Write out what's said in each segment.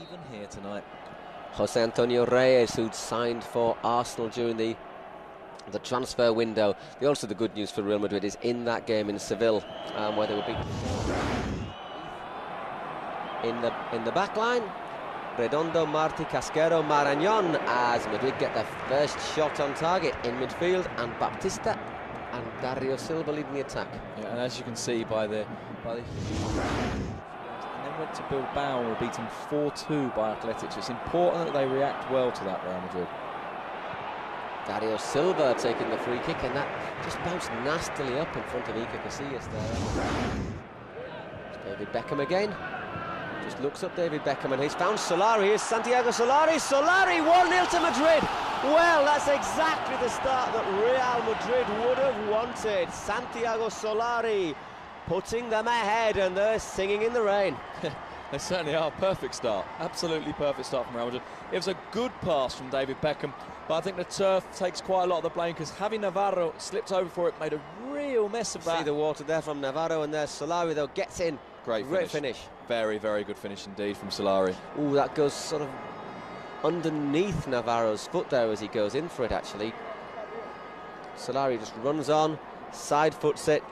even here tonight. Jose Antonio Reyes, who'd signed for Arsenal during the transfer window. Also, the good news for Real Madrid is in that game in Seville, where they were beaten in the back line. Redondo, Martí, Casquero, Marañón, as Madrid get their first shot on target in midfield, and Baptista and Dario Silva leading the attack. Yeah, and as you can see by the and then went to Bilbao and were beaten 4-2 by Athletic. So it's important that they react well to that, Real Madrid. Dario Silva taking the free kick, and that just bounced nastily up in front of Iker Casillas there. It's David Beckham again. Just looks up David Beckham, and he's found Solari. Here's Santiago Solari. Solari, 1-0 to Madrid. Well, that's exactly the start that Real Madrid would have wanted. Santiago Solari putting them ahead, and they're singing in the rain. They certainly are. Perfect start. Absolutely perfect start from Real Madrid. It was a good pass from David Beckham, but I think the turf takes quite a lot of the blame, because Javi Navarro slipped over for it, made a real mess of that. See the water there from Navarro, and there's Solari, though, gets in. Great finish. Very, very good finish indeed from Solari. Ooh, that goes sort of underneath Navarro's foot there as he goes in for it, actually. Solari just runs on, side foots it.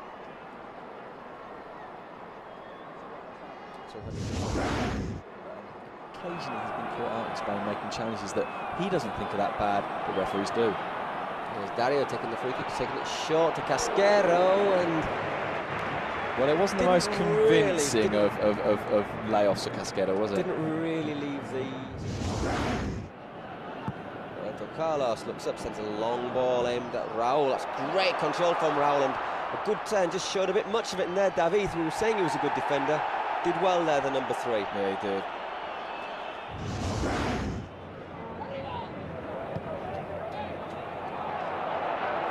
Occasionally he's been caught out in Spain making challenges that he doesn't think are that bad, but referees do. There's Dario taking the free kick, taking it short to Casquero, and well, it wasn't the most convincing of layoffs at Casquero, was it? Didn't really leave the... Roberto Carlos looks up, sends a long ball aimed at Raul. That's great control from Raul, and a good turn. Just showed a bit much of it in there. David, who was saying he was a good defender, did well there, the number 3. Yeah, he did.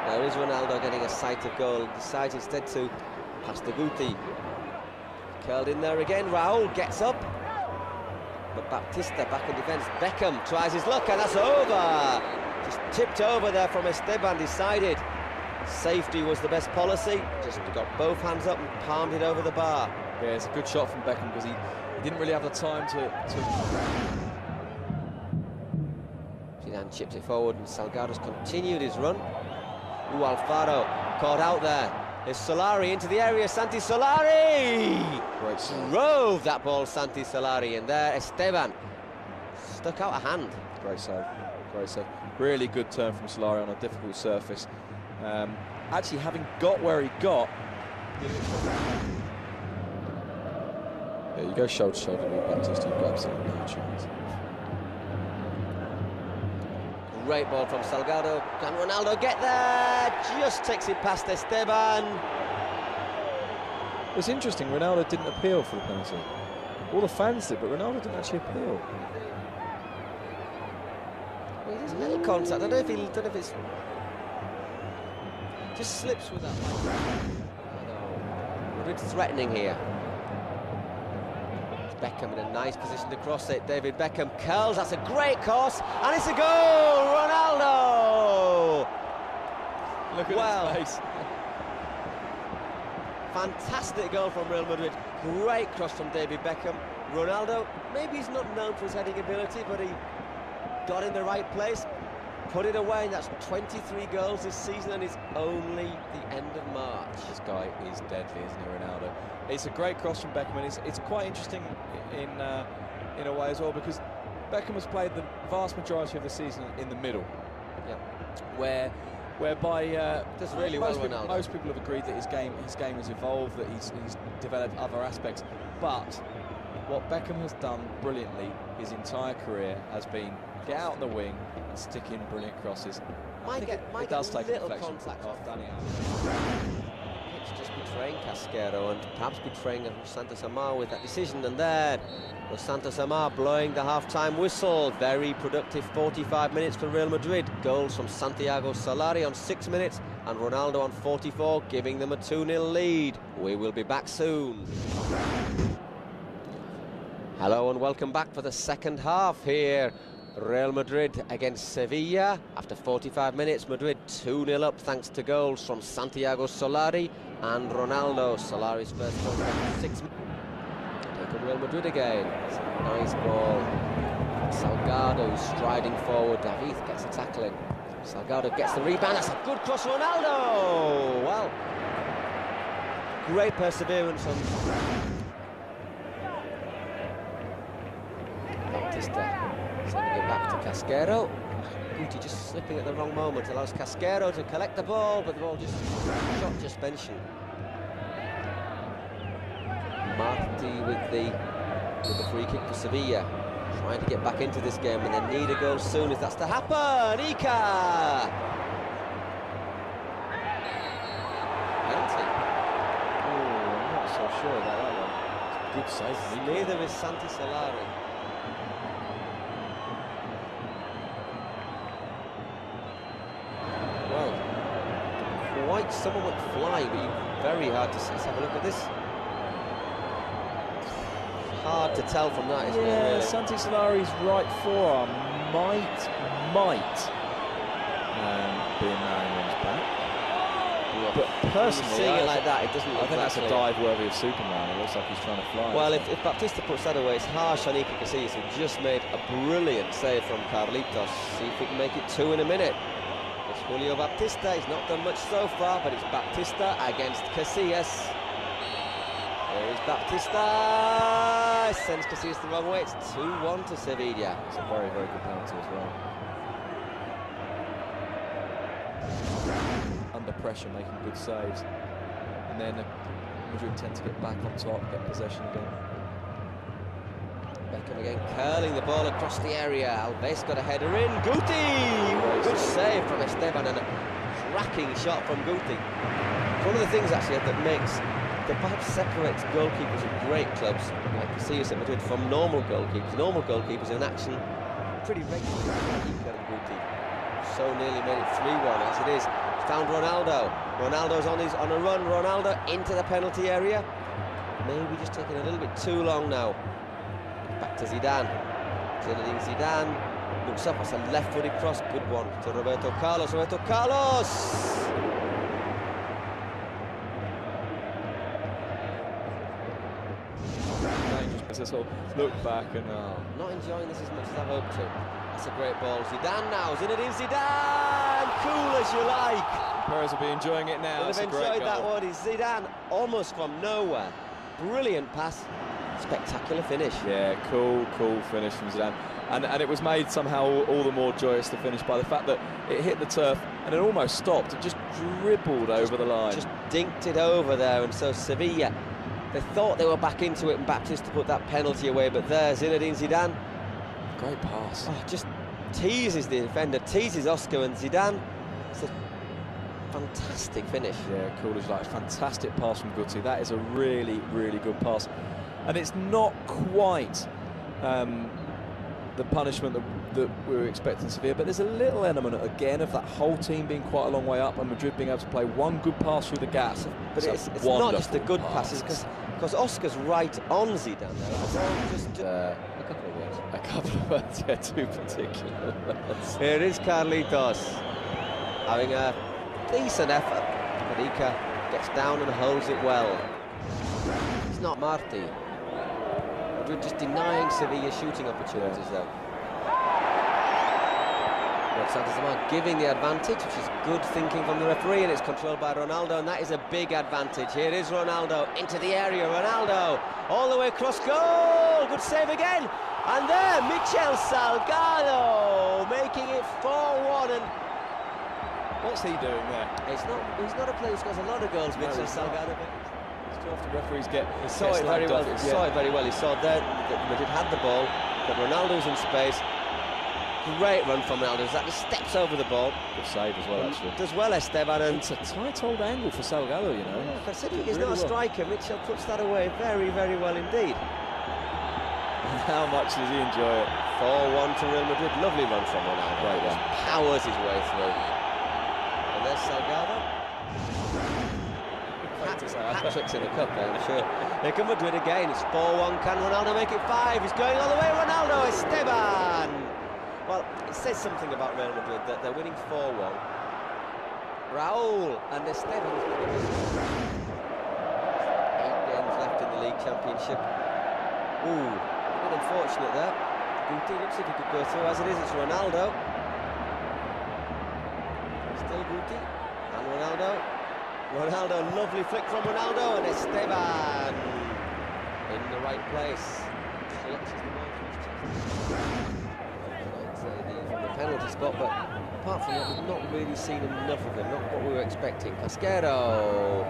There is Ronaldo getting a sight of goal. Decides instead to pass to Guti. Curled in there again. Raul gets up, but Baptista back in defence. Beckham tries his luck, and that's over. Just tipped over there from Esteban. Decided safety was the best policy. Just got both hands up and palmed it over the bar. Yeah, it's a good shot from Beckham, because he didn't really have the time to... Zidane chipped it forward, and Salgado's continued his run. Ooh, Alfaro caught out there. There's Solari into the area. Santi Solari! Great save. Drove that ball, Santi Solari, and there Esteban stuck out a hand. Great save. Great save. Really good turn from Solari on a difficult surface. Actually, having got where he got... Yeah, you go shoulder to shoulder with Baptista, you've got absolutely no chance. Great ball from Salgado. Can Ronaldo get there? Just takes it past Esteban. It's interesting, Ronaldo didn't appeal for the penalty. All the fans did, but Ronaldo didn't actually appeal. Well, there's a little contact. I don't know if it's... Just slips with that. Madrid threatening here. Beckham in a nice position to cross it. David Beckham curls. That's a great cross, and it's a goal. Ronaldo. Look at his face. Fantastic goal from Real Madrid. Great cross from David Beckham. Ronaldo, maybe he's not known for his heading ability, but he got in the right place, put it away, and that's 23 goals this season, and it's only the end of March. This guy is deadly, isn't he, Ronaldo? It's a great cross from Beckham, and it's quite interesting in a way as well, because Beckham has played the vast majority of the season in the middle. Yeah. Whereby does really well, Ronaldo. Most people have agreed that his game has evolved, that he's developed other aspects. But what Beckham has done brilliantly his entire career has been get out on the wing and stick in brilliant crosses. It does take a little contact off Dani. It's just betraying Casquero and perhaps betraying Santos Amar with that decision, and there was Santos Amar blowing the half-time whistle. Very productive 45 minutes for Real Madrid. Goals from Santiago Solari on 6 minutes and Ronaldo on 44, giving them a 2-0 lead. We will be back soon. Hello and welcome back for the second half here. Real Madrid against Sevilla. After 45 minutes, Madrid 2-0 up thanks to goals from Santiago Solari and Ronaldo. Solari's first goal from 6 minutes. Take a Real Madrid again. It's a nice ball. Salgado striding forward. David gets the tackling. Salgado gets the rebound. That's a good cross, Ronaldo. Well, great perseverance on Bautista. Sending it back to Casquero. Guti just slipping at the wrong moment. Allows Casquero to collect the ball, but the ball just shot suspension. Marti with the free kick for Sevilla. Trying to get back into this game, and they need a goal soon if that's to happen. Ica! Penalty. Oh, I'm not so sure about that one. Good save. Neither is Santi Solari. Well, quite someone went flying, but very hard to see. Let's have a look at this. Hard to tell from that, isn't it? Really? Santi Solari's right forearm might be in Marion's back. Yeah. But personally, seeing it like that, it doesn't look I think that's a clear. dive worthy of Superman. It looks like he's trying to fly. Well, if Baptista puts that away, it's harsh on Iker Casillas, who just made a brilliant save from Carlitos. See if we can make it 2 in a minute. It's Julio Baptista. He's not done much so far, but it's Baptista against Casillas. There is Baptista. Sends Casillas the wrong way. It's 2-1 to Sevilla. It's a very, very good penalty as well. Under pressure, making good saves. And then Madrid tend to get back on top, get possession again. Beckham again curling the ball across the area. Alves got a header in. Guti! Good save from Esteban and a cracking shot from Guti. One of the things actually that perhaps separates goalkeepers of great clubs like Casillas at Madrid from normal goalkeepers. Normal goalkeepers in action pretty regularly. Iker and Guti so nearly made it 3-1 as it is. Found Ronaldo. Ronaldo's on a run. Ronaldo into the penalty area. Maybe just taking a little bit too long now. Back to Zidane. Zinedine Zidane looks up. It's a left-footed cross. Good one to Roberto Carlos. Roberto Carlos. This whole look back and not enjoying this as much as I hoped to. That's a great ball. Zidane now. Zinedine Zidane. Cool as you like. Perez will be enjoying it now. Would have enjoyed that one. It's Zidane almost from nowhere. Brilliant pass. Spectacular finish. Yeah, cool finish from Zidane. And it was made somehow all the more joyous to finish by the fact that it hit the turf and it almost stopped. It just dribbled over the line. Just dinked it over there, and so Sevilla, they thought they were back into it and Baptista put that penalty away, but there, Zinedine Zidane. Great pass. Oh, just teases the defender, teases Oscar, and Zidane. It's a fantastic finish. Yeah, cool as like. Fantastic pass from Guti. That is a really, really good pass. And it's not quite the punishment that we were expecting Sevilla, but there's a little element again of that whole team being quite a long way up and Madrid being able to play one good pass through the gap. But it's not just the good passes, because Oscar's right on Zidane there. Just a couple of words. A couple of words, yeah, two particular words. Here is Carlitos having a decent effort, but Iker gets down and holds it well. It's not Marti. Madrid just denying Sevilla shooting opportunities though. Santos giving the advantage, which is good thinking from the referee, and it's controlled by Ronaldo, and that is a big advantage. Here is Ronaldo into the area. Ronaldo all the way across goal. Good save again. And there, Michel Salgado making it 4-1. And what's he doing there? He's not a player who scores a lot of goals, Michel Salgado. It's too often referees He saw it very well. He saw it very well. He saw there that Madrid had the ball, that Ronaldo's in space. Great run from Ronaldo. That just steps over the ball. Good save as well, actually. Does well, Esteban. And it's a tight old angle for Salgado, you know. Yeah, considering he's not a striker, Mitchell puts that away very, very well indeed. And how much does he enjoy it? 4-1 to Real Madrid. Lovely run from Ronaldo. Great one. Powers his way through. And there's Salgado. Hat tricks in the cup, I'm sure. Here come Madrid again. It's 4-1. Can Ronaldo make it 5? He's going all the way. Ronaldo, Esteban. Well, it says something about Real Madrid that they're winning 4-1. Raul and Esteban. 8 games left in the league championship. Ooh, a bit unfortunate there. Guti looks like he could go through. As it is, it's Ronaldo. Still Guti. And Ronaldo. Ronaldo, lovely flick from Ronaldo, and Esteban in the right place. Clutches the ball from the penalty spot, but apart from that, we've not really seen enough of him, not what we were expecting. Casquero.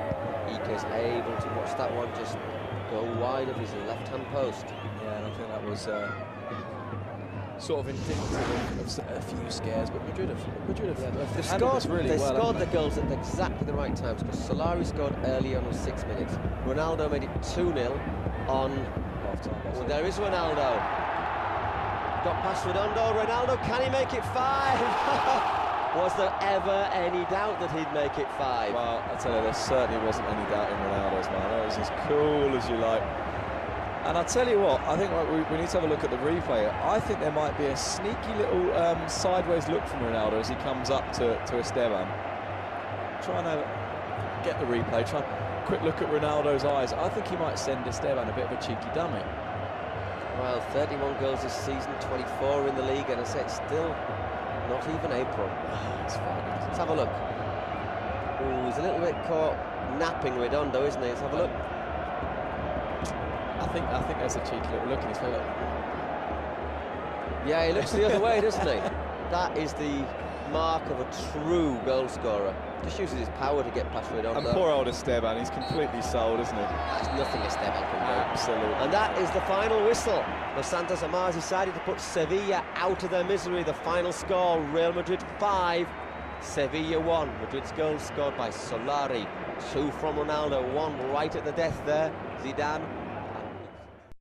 Iker's able to watch that one just go wide of his left-hand post. Yeah, and I think that was sort of indicative of a few scares, but Madrid have They scored scored the goals at exactly the right times, because Solari scored early on 6 minutes. Ronaldo made it 2-0 on half-time. Well, there is Ronaldo. Got past Ronaldo. Ronaldo, can he make it 5? Was there ever any doubt that he'd make it 5? Well, I tell you, there certainly wasn't any doubt in Ronaldo's man. That was as cool as you like. And I tell you what, I think we need to have a look at the replay. I think there might be a sneaky little sideways look from Ronaldo as he comes up to Esteban. Trying to get the replay, try a quick look at Ronaldo's eyes. I think he might send Esteban a bit of a cheeky dummy. Well, 31 goals this season, 24 in the league, and I said still not even April. It's fine. Let's have a look. Ooh, he's a little bit caught napping Redondo, isn't he? Let's have a look. I think there's a cheeky little look in his face. Yeah, he looks the other way, doesn't he? That is the mark of a true goal scorer. Just uses his power to get past Redondo. And poor old Esteban, he's completely sold, isn't he? That's nothing Esteban can do. Absolutely. And that is the final whistle. Los Santos Amars decided to put Sevilla out of their misery. The final score, Real Madrid 5, Sevilla 1. Madrid's goal scored by Solari, 2 from Ronaldo, 1 right at the death there. Zidane